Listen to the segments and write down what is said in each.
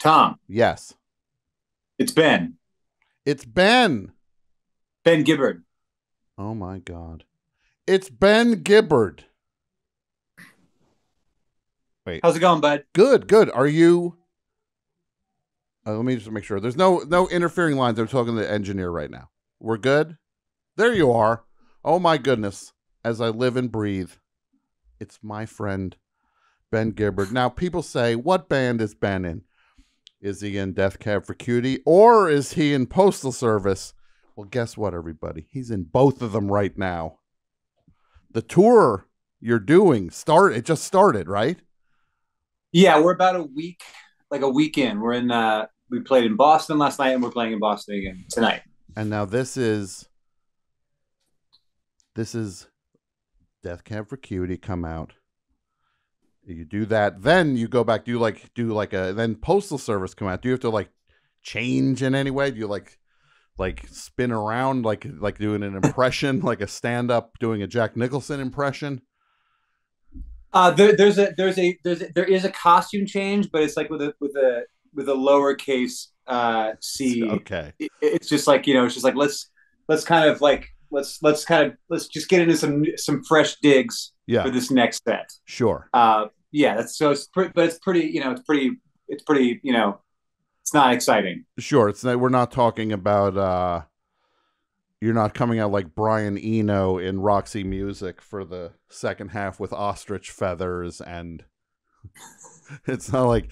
Tom, Yes. it's Ben. It's Ben. Ben Gibbard. Oh my God. It's Ben Gibbard. Wait. How's it going, bud? Good, good. Are you let me just make sure. There's no interfering lines. I'm talking to the engineer right now. We're good? There you are. Oh my goodness. As I live and breathe. It's my friend Ben Gibbard. Now people say, what band is Ben in? Is he in Death Cab for Cutie or is he in Postal Service? Well, guess what, everybody? He's in both of them right now. The tour you're doing it just started, right? Yeah, we're about a week in. We're in we played in Boston last night and we're playing in Boston again tonight. And now this is Death Cab for Cutie come out. You do that, then you go back, then Postal Service come out. Do you have to like change in any way? Do you like spin around like doing an impression, like a stand-up doing a Jack Nicholson impression? There is a costume change, but it's like with a lowercase c. Okay. It's just like, it's just like let's just get into some fresh digs for this next set. Sure. Yeah, but it's pretty, it's not exciting. Sure. We're not talking about you're not coming out like Brian Eno in Roxy Music for the second half with ostrich feathers, and it's not like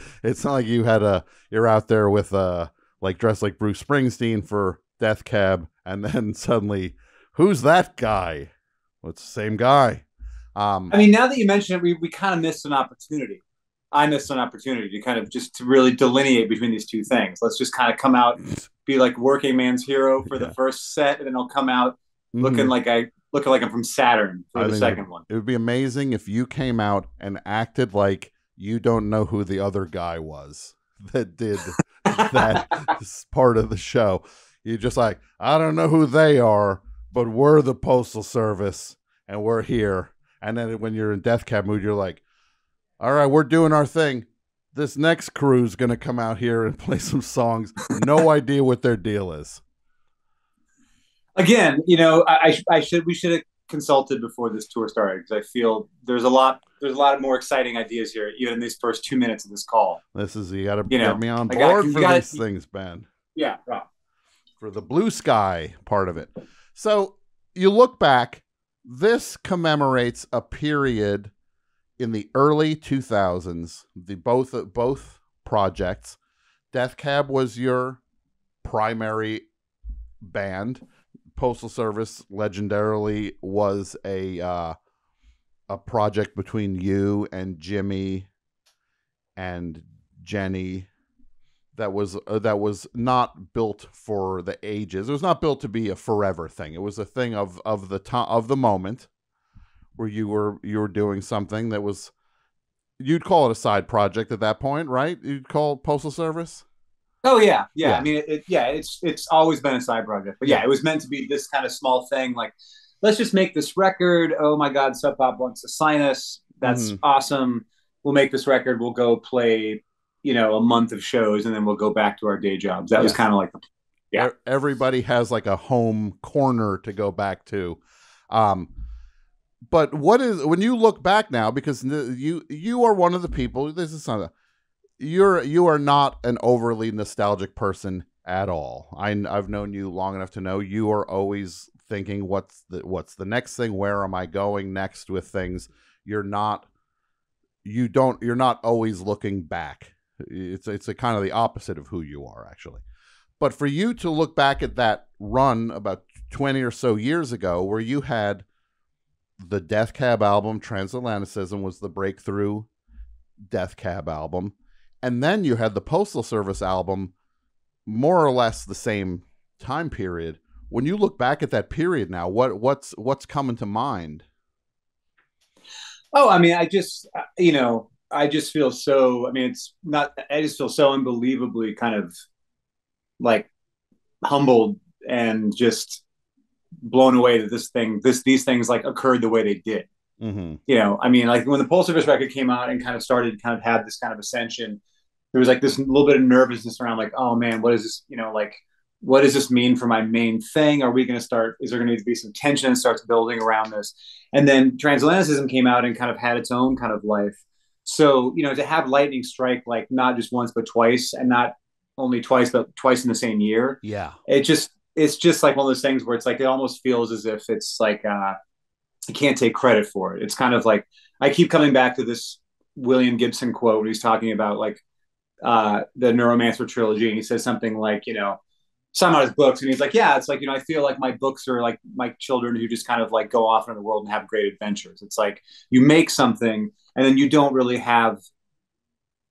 you're out there with like dressed like Bruce Springsteen for Death Cab, and then suddenly, who's that guy? Well, it's the same guy. I mean, now that you mention it, we kind of missed an opportunity. I missed an opportunity to kind of just to really delineate between these two things. Let's just kind of come out, be like working man's hero for the first set, and then I'll come out looking like I'm from Saturn for the second one. It would be amazing if you came out and acted like you don't know who the other guy was that did that part of the show. You're just like, I don't know who they are, but we're the Postal Service and we're here. And then when you're in Death Cab mood, you're like, all right, we're doing our thing. This next crew's going to come out here and play some songs. No idea what their deal is. Again, we should have consulted before this tour started, because I feel there's a lot more exciting ideas here, even in these first 2 minutes of this call. You got to get me on board for these things, Ben. Yeah, right. For the blue sky part of it. So you look back, this commemorates a period in the early 2000s. Both projects. Death Cab was your primary band. Postal Service legendarily was a project between you and Jimmy and Jenny that was not built for the ages. It was not built to be a forever thing. It was a thing of the moment where you were doing something that was, you'd call it a side project at that point, right? You'd call it Postal Service. Oh yeah. I mean, it's always been a side project, but it was meant to be this kind of small thing. Like, let's just make this record. Oh my God, Sub Pop wants to sign us. That's awesome. We'll make this record. We'll go play, a month of shows, and then we'll go back to our day jobs. That was kind of like everybody has like a home corner to go back to. But when you look back now, because you are one of the people. This is something. You are not an overly nostalgic person at all. I've known you long enough to know you are always thinking, what's the next thing? Where am I going next with things? You're not always looking back. It's a kind of the opposite of who you are, actually. But for you to look back at that run about 20 or so years ago, where you had the Death Cab album, Transatlanticism was the breakthrough Death Cab album. And then you had the Postal Service album, more or less the same time period. When you look back at that period now, what's coming to mind? Oh, I mean, I just feel so, I just feel so unbelievably kind of like humbled and just blown away that these things like occurred the way they did. Mm-hmm. I mean, like when the Postal Service record came out and kind of had this kind of ascension, there was like this little bit of nervousness around like, oh man, what is this? Like, what does this mean for my main thing? Are we going to start? Is there going to be some tension that starts building around this? And then transatlanticism came out and kind of had its own kind of life. So to have lightning strike like not just once but twice, and not only twice but twice in the same year. Yeah, it's just like one of those things where it's like it almost feels as if it's like you can't take credit for it. It's kind of like I keep coming back to this William Gibson quote when he's talking about like the Neuromancer trilogy, and he says something like, some of his books, and he's like, yeah, it's like, I feel like my books are like my children who just kind of like go off into the world and have great adventures. It's like you make something and then you don't really have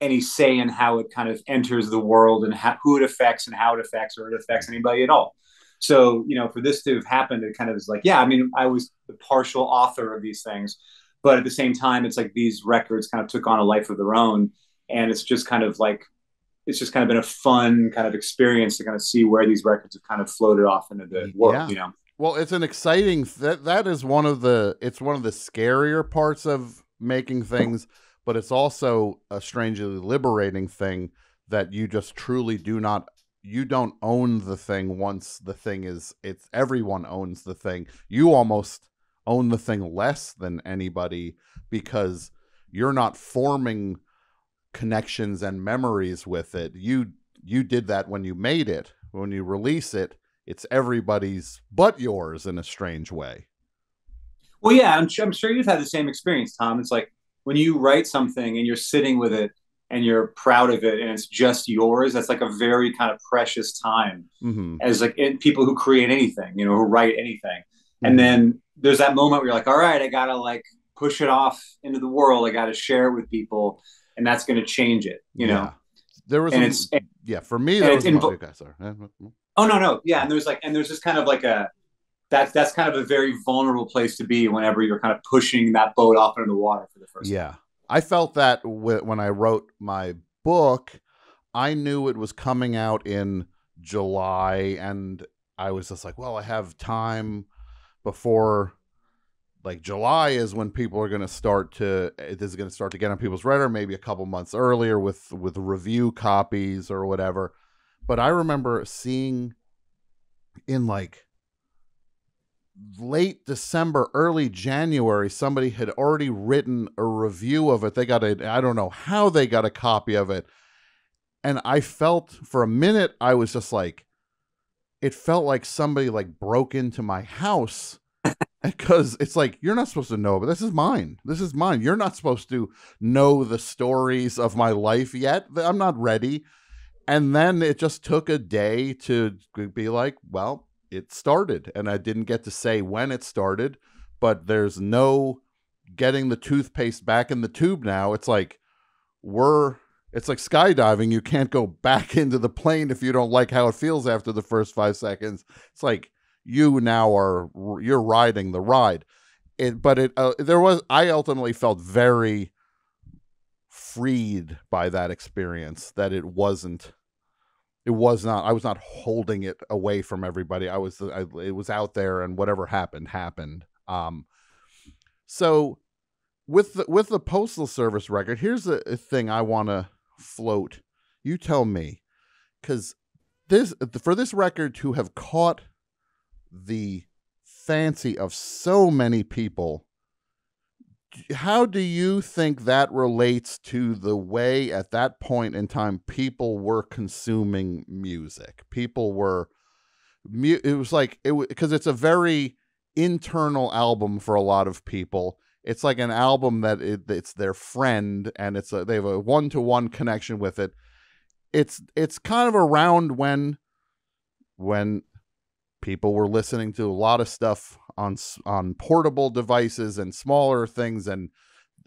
any say in how it kind of enters the world and who it affects and how it affects, or it affects anybody at all. So, for this to have happened, it kind of is like, yeah, I mean, I was the partial author of these things, but at the same time, it's like these records kind of took on a life of their own. And it's just kind of been a fun kind of experience to kind of see where these records have kind of floated off into the world, Well, it's an exciting, that is it's one of the scarier parts of making things, but it's also a strangely liberating thing that you just truly you don't own the thing once the thing everyone owns the thing. You almost own the thing less than anybody because you're not forming connections and memories with it. You did that when you made it. When you release it, it's everybody's but yours in a strange way. Well, yeah, I'm sure you've had the same experience, Tom. It's like when you write something and you're sitting with it and you're proud of it and it's just yours, that's like a very kind of precious time as like people who create anything, who write anything. And then there's that moment where you're like, all right, I gotta like push it off into the world. I gotta share it with people, and that's going to change it, know. There was, for me, there was. Sorry. Oh no, yeah, and there's just kind of like that's kind of a very vulnerable place to be whenever you're kind of pushing that boat off into the water for the first time. Yeah, I felt that when I wrote my book. I knew it was coming out in July, and I was just like, well, I have time before. Like July is when people are going to start to get on people's radar, maybe a couple months earlier with review copies or whatever. But I remember seeing in like late December, early January, somebody had already written a review of it. I don't know how they got a copy of it. And I felt for a minute, I was just like, it felt like somebody like broke into my house. Because it's like, you're not supposed to know, but this is mine. This is mine. You're not supposed to know the stories of my life yet. I'm not ready. And then it just took a day to be like, well, it started. And I didn't get to say when it started, but there's no getting the toothpaste back in the tube now. It's like skydiving. You can't go back into the plane if you don't like how it feels after the first 5 seconds. It's like, you're riding the ride. I ultimately felt very freed by that experience, that I was not holding it away from everybody. It was out there, and whatever happened. So with the Postal Service record, here's a thing I want to float. You tell me, because for this record to have caught the fancy of so many people, how do you think that relates to the way at that point in time people were consuming music? Because it's a very internal album for a lot of people. It's like an album that it's their friend, and they have a one-to-one connection with it. It's kind of around when people were listening to a lot of stuff on portable devices and smaller things, and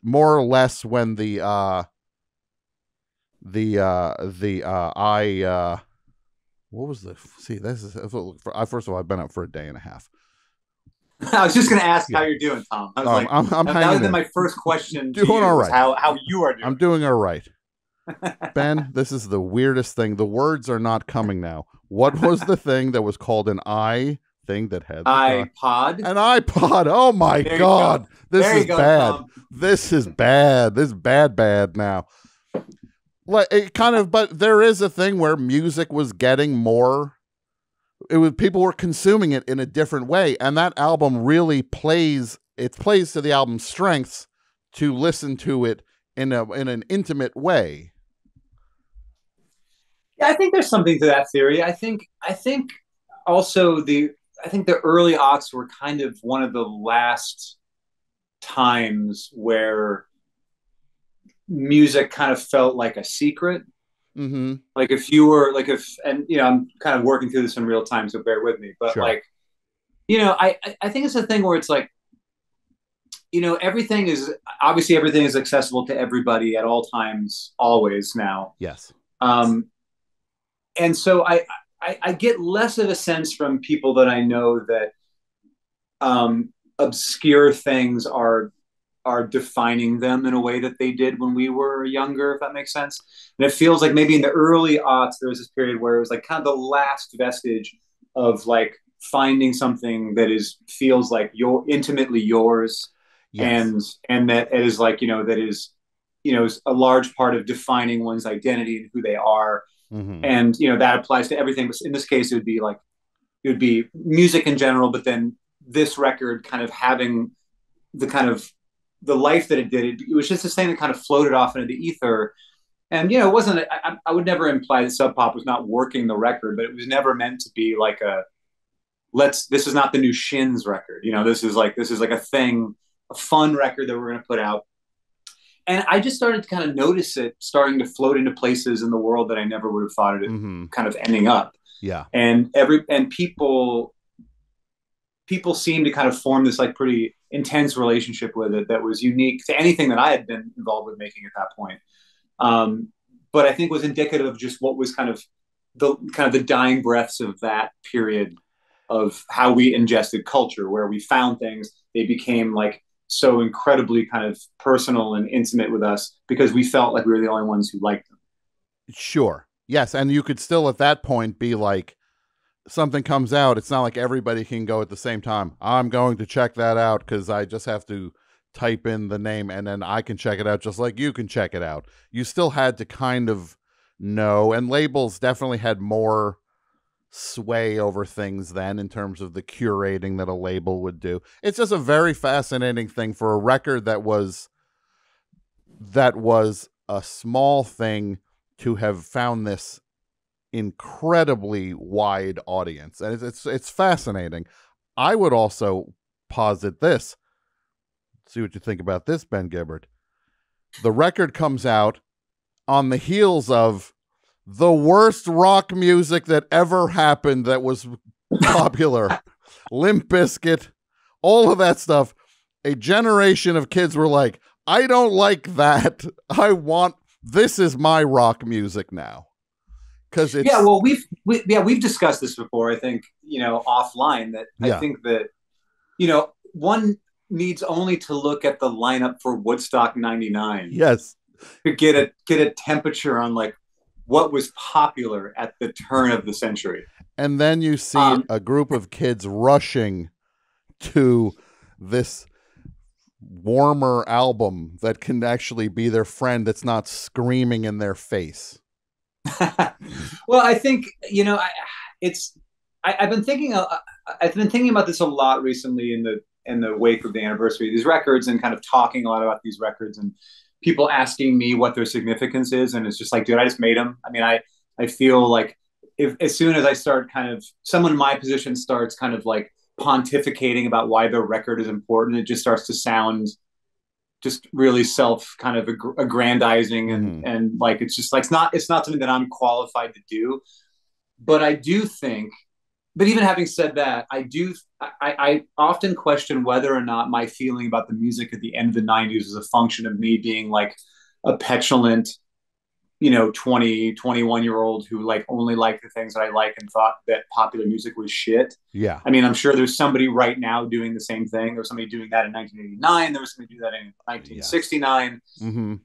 more or less when what was this is first of all, I've been up for a day and a half. I was just going to ask how you're doing, Tom. I was I'm that was my first question. Doing all right. How you are doing? I'm doing all right. Ben, this is the weirdest thing. The words are not coming now. What was the thing that was called an thing that had iPod? An iPod. Oh my God. This is bad. Tom. This is bad. This is bad now. like it kind of, but there is a thing where music was getting more. It was people were consuming it in a different way, and that album really plays. It plays to the album's strengths to listen to it in an intimate way. Yeah, I think there's something to that theory. I think also I think the early aughts were kind of one of the last times where music kind of felt like a secret. Mm-hmm. Like if you were like if and you know I'm kind of working through this in real time, so bear with me. But Sure. like I think it's a thing where it's like everything is obviously everything is accessible to everybody at all times, always now. Yes. Um, and so I get less of a sense from people that I know that obscure things are defining them in a way that they did when we were younger, if that makes sense. And it feels like maybe in the early aughts there was this period where it was like kind of the last vestige of like finding something that feels like your intimately yours. Yes. And that it is like that is is a large part of defining one's identity and who they are. Mm-hmm. And that applies to everything, but in this case it would be music in general, but then this record kind of having the kind of the life that it did. It was just this thing that kind of floated off into the ether. And it wasn't. I would never imply that Sub Pop was not working the record, but it was never meant to be like this is not the new Shins record. This is like a thing, a fun record that we're going to put out. And I just started to kind of notice it starting to float into places in the world that I never would have thought it kind of ending up. Yeah. And people seem to kind of form this like pretty intense relationship with it that was unique to anything that I had been involved with making at that point. But I think was indicative of just what was kind of the dying breaths of that period of how we ingested culture, where we found things, they became like so incredibly kind of personal and intimate with us because we felt like we were the only ones who liked them. Sure. Yes. And you could still at that point be like, something comes out, it's not like everybody can go at the same time. I'm going to check that out because I just have to type in the name and then I can check it out just like you can check it out. You still had to kind of know, and labels definitely had more sway over things then in terms of the curating that a label would do. It's just a very fascinating thing for a record that was a small thing to have found this incredibly wide audience, and it's fascinating. I would also posit this. See what you think about this, Ben Gibbard. The record comes out on the heels of the worst rock music that ever happened that was popular. Limp Bizkit, all of that stuff. A generation of kids were like, I don't like that. This is my rock music now. Well, we've discussed this before. I think offline that I think that one needs only to look at the lineup for Woodstock '99. Yes, to get a temperature on like what was popular at the turn of the century. And then you see a group of kids rushing to this warmer album that can actually be their friend. That's not screaming in their face. Well, I think I've been thinking about this a lot recently in the wake of the anniversary of these records, and kind of talking a lot about these records, and people asking me what their significance is, and it's just like, dude, I just made them. I mean, I feel like as soon as I start kind of someone in my position starts kind of like pontificating about why their record is important, it just starts to sound just really self kind of aggrandizing and like it's just like it's not something that I'm qualified to do. But I do think, but even having said that, I often question whether or not my feeling about the music at the end of the 90s was a function of me being like a petulant 20, 21-year-old who like only liked the things that I like and thought that popular music was shit. Yeah. I mean, I'm sure there's somebody right now doing the same thing. There was somebody doing that in 1989. There was somebody doing that in 1969. Yeah. Mm-hmm.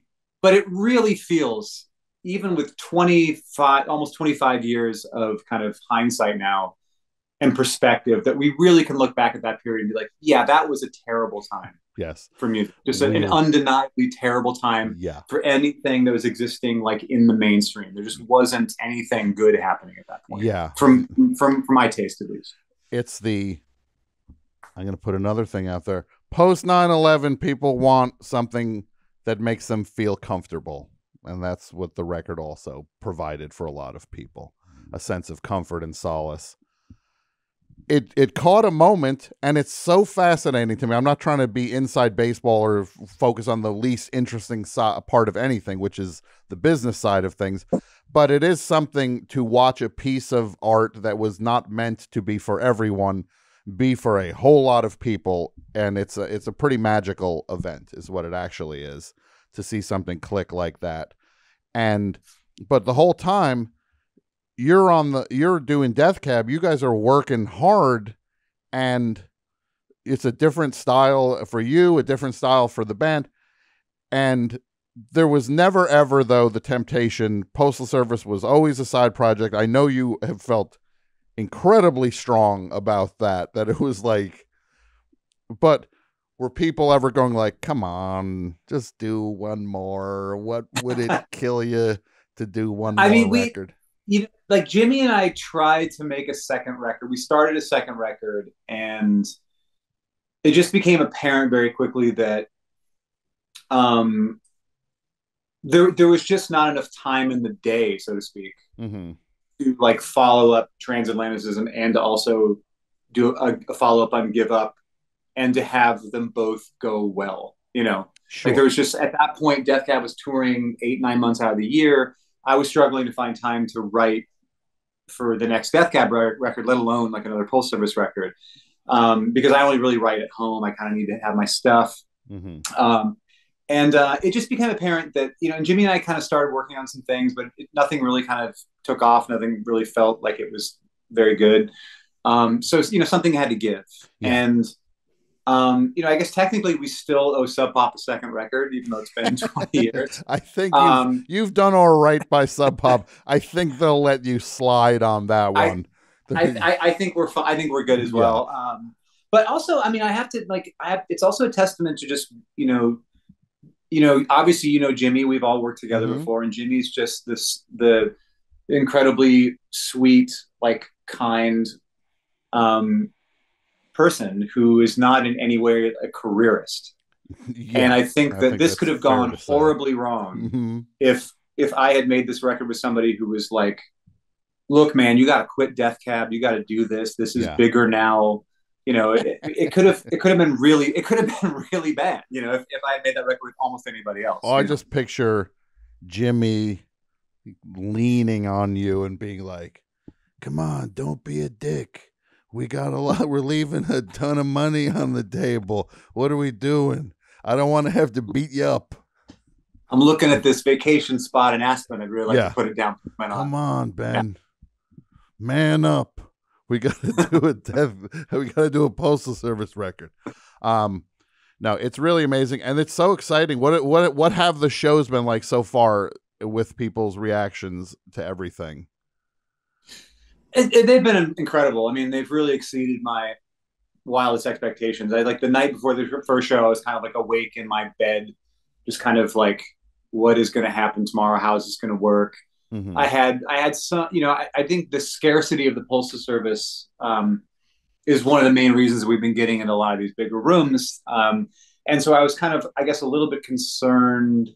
But it really feels, even with almost 25 years of kind of hindsight now and perspective, that we really can look back at that period and be like, yeah, that was a terrible time. Yes. For music. Just an undeniably terrible time for anything that was existing like in the mainstream. There just wasn't anything good happening at that point. Yeah. From my taste, at least. It's I'm going to put another thing out there. Post 9/11, people want something that makes them feel comfortable. And that's what the record also provided for a lot of people. A sense of comfort and solace. It caught a moment, and it's so fascinating to me. I'm not trying to be inside baseball or focus on the least interesting part of anything, which is the business side of things. But it is something to watch a piece of art that was not meant to be for everyone, be for a whole lot of people. And it's a pretty magical event is what it actually is, to see something click like that. But the whole time, you're doing Death Cab. You guys are working hard, and it's a different style for you, a different style for the band. And there was never, ever, though, the temptation. Postal Service was always a side project. I know you have felt incredibly strong about that it was like, but were people ever going like, come on, just do one more? What would it kill you to do one more record? Like Jimmy and I tried to make a second record. We started a second record, and it just became apparent very quickly that there was just not enough time in the day, so to speak, to like follow up Transatlanticism and to also do a follow up on Give Up, and to have them both go well. Like there was just, at that point, Death Cab was touring 8-9 months out of the year. I was struggling to find time to write for the next Death Cab record, let alone like another Postal Service record, because I only really write at home. I kind of need to have my stuff. It just became apparent that, and Jimmy and I kind of started working on some things, but nothing really kind of took off. Nothing really felt like it was very good. So something had to give. And I guess technically we still owe Sub Pop a second record, even though it's been 20 years. I think you've done all right by Sub Pop. I think they'll let you slide on that one. I think we're fine. I think we're good as well. But also, I mean, it's also a testament to just, obviously, Jimmy, we've all worked together before, and Jimmy's just the incredibly sweet, like kind, person who is not in any way a careerist. And I think this could have gone horribly wrong if I had made this record with somebody who was like, look, man, you got to quit Death Cab. You got to do this. This is bigger now. It could have been really bad, if I had made that record with almost anybody else. I just picture Jimmy leaning on you and being like, come on, don't be a dick. We got a lot. We're leaving a ton of money on the table. What are we doing? I don't want to have to beat you up. I'm looking at this vacation spot in Aspen. I'd really like to put it down. Come on, Ben. Man up. We got to do a Postal Service record. No, it's really amazing, and it's so exciting. What have the shows been like so far with people's reactions to everything? They've been incredible. I mean, they've really exceeded my wildest expectations. Like the night before the first show, I was kind of like awake in my bed, just kind of like, what is going to happen tomorrow? How is this going to work? I had some, I think the scarcity of the Postal Service is one of the main reasons we've been getting in a lot of these bigger rooms. And so I was kind of, I guess, a little bit concerned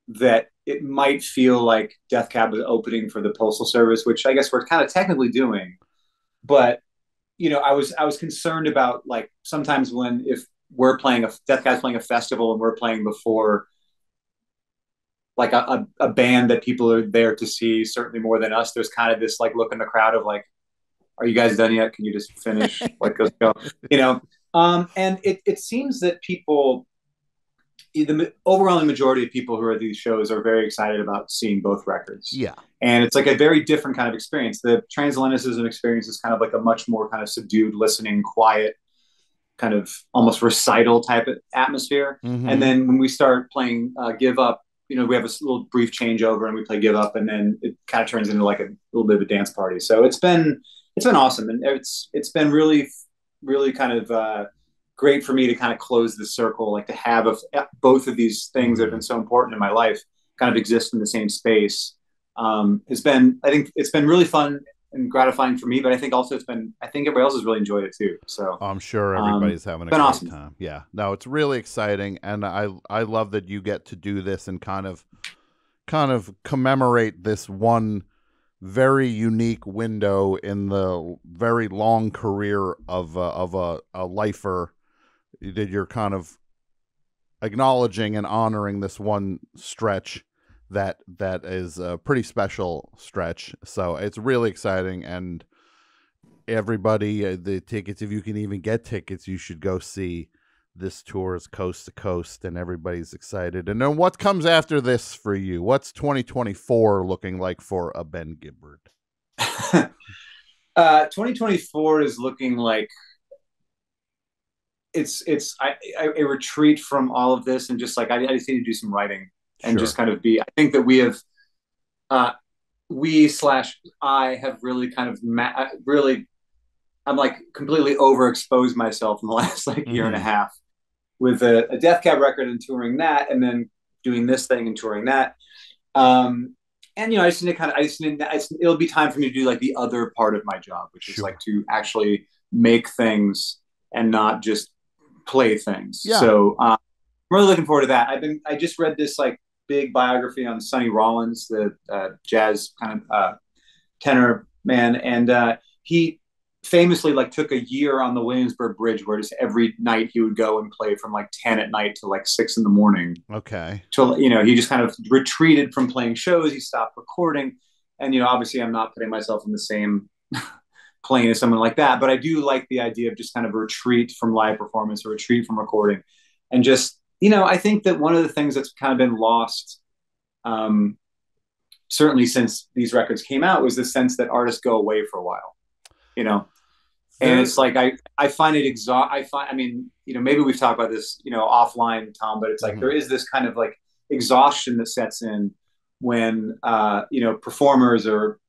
that it might feel like Death Cab was opening for the Postal Service, which I guess we're kind of technically doing. But, I was concerned about, like, sometimes if we're playing Death Cab's playing a festival and we're playing before like a band that people are there to see, certainly more than us, there's kind of this like look in the crowd of like, are you guys done yet? Can you just finish? Like, let's go, and it seems that people, the overwhelming majority of people who are at these shows are very excited about seeing both records. Yeah. And it's like a very different kind of experience. The Transatlanticism experience is kind of like a much more kind of subdued, listening, quiet, kind of almost recital type of atmosphere. And then when we start playing Give Up, we have a little brief changeover and we play Give Up, and then it kind of turns into like a little bit of a dance party. So it's been awesome. And it's been really, really kind of great for me to kind of close the circle, like to have both of these things that have been so important in my life kind of exist in the same space. I think it's been really fun and gratifying for me, but I think also I think everybody else has really enjoyed it too. So I'm sure everybody's having a great awesome time. Yeah, no, it's really exciting. And I love that you get to do this and kind of commemorate this one very unique window in the very long career of a lifer, that you're kind of acknowledging and honoring this one stretch that is a pretty special stretch. So it's really exciting, and everybody, the tickets, if you can even get tickets, you should go see this tour is coast to coast, and everybody's excited. And then what comes after this for you? What's 2024 looking like for a Ben Gibbard? 2024 is looking like it's a retreat from all of this, and just like I just need to do some writing and just kind of be. I think that we have, I have really kind of really, I'm like completely overexposed myself in the last like year and a half with a Death Cab record and touring that, and then doing this thing and touring that. And I just need to kind of, it'll be time for me to do like the other part of my job, which is like to actually make things and not just play things. Yeah. So I'm really looking forward to that. I just read this like big biography on Sonny Rollins, the jazz kind of tenor man, and he famously like took a year on the Williamsburg Bridge, where just every night he would go and play from like 10 at night to like 6 in the morning. Okay. So he just kind of retreated from playing shows. He stopped recording, and obviously I'm not putting myself in the same plane as someone like that, but I do like the idea of just kind of retreat from live performance or retreat from recording, and just I think that one of the things that's kind of been lost, certainly since these records came out, was the sense that artists go away for a while, and it's like I find it I mean, maybe we've talked about this, offline, Tom, but it's like there is this kind of like exhaustion that sets in when performers or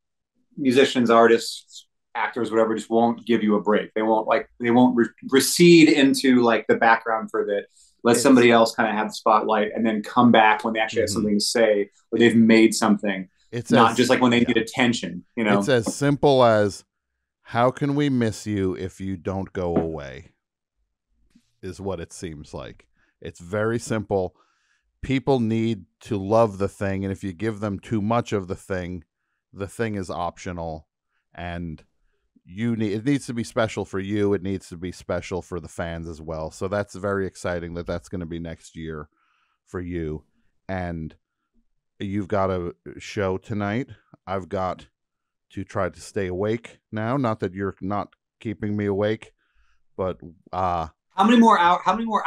musicians, artists, actors, whatever, just won't give you a break. They won't recede into like the background for the. Let somebody else kind of have the spotlight, and then come back when they actually have something to say, or they've made something. It's not just like when they need attention. It's as simple as, how can we miss you if you don't go away? Is what it seems like. It's very simple. People need to love the thing, and if you give them too much of the thing is optional, and it needs to be special for you. It needs to be special for the fans as well. So that's very exciting that's going to be next year for you. And you've got a show tonight. I've got to try to stay awake now. Not that you're not keeping me awake, but how many more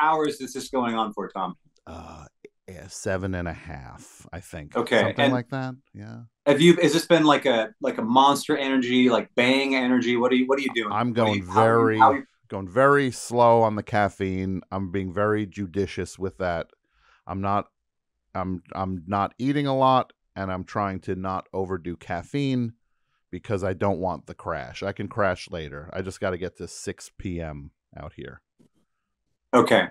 hours is this going on for, Tom? 7.5, I think. Okay, something like that. Yeah. Has this been like a Monster Energy, like Bang Energy? What are you doing? I'm going going very slow on the caffeine. I'm being very judicious with that. I'm not eating a lot, and I'm trying to not overdo caffeine because I don't want the crash. I can crash later. I just got to get to 6 p.m. out here. Okay.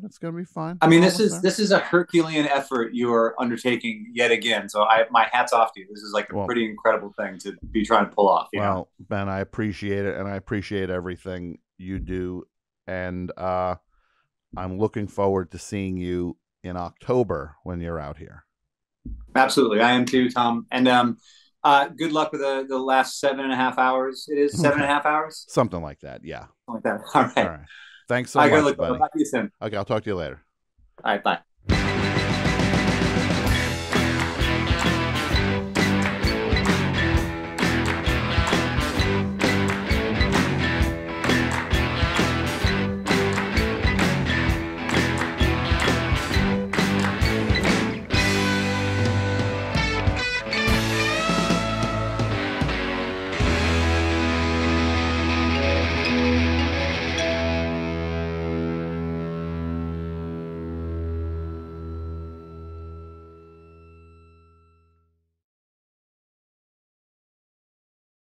It's gonna be fine. I mean, this is a Herculean effort you are undertaking yet again. So my hat's off to you. This is like a pretty incredible thing to be trying to pull off. Well, Ben, I appreciate it, and I appreciate everything you do, and I'm looking forward to seeing you in October when you're out here. Absolutely, I am too, Tom. And good luck with the last 7.5 hours. It is 7.5 hours, something like that. Yeah, something like that. All right. Thanks so much, buddy. I'll talk to you soon. Okay, I'll talk to you later. All right, bye.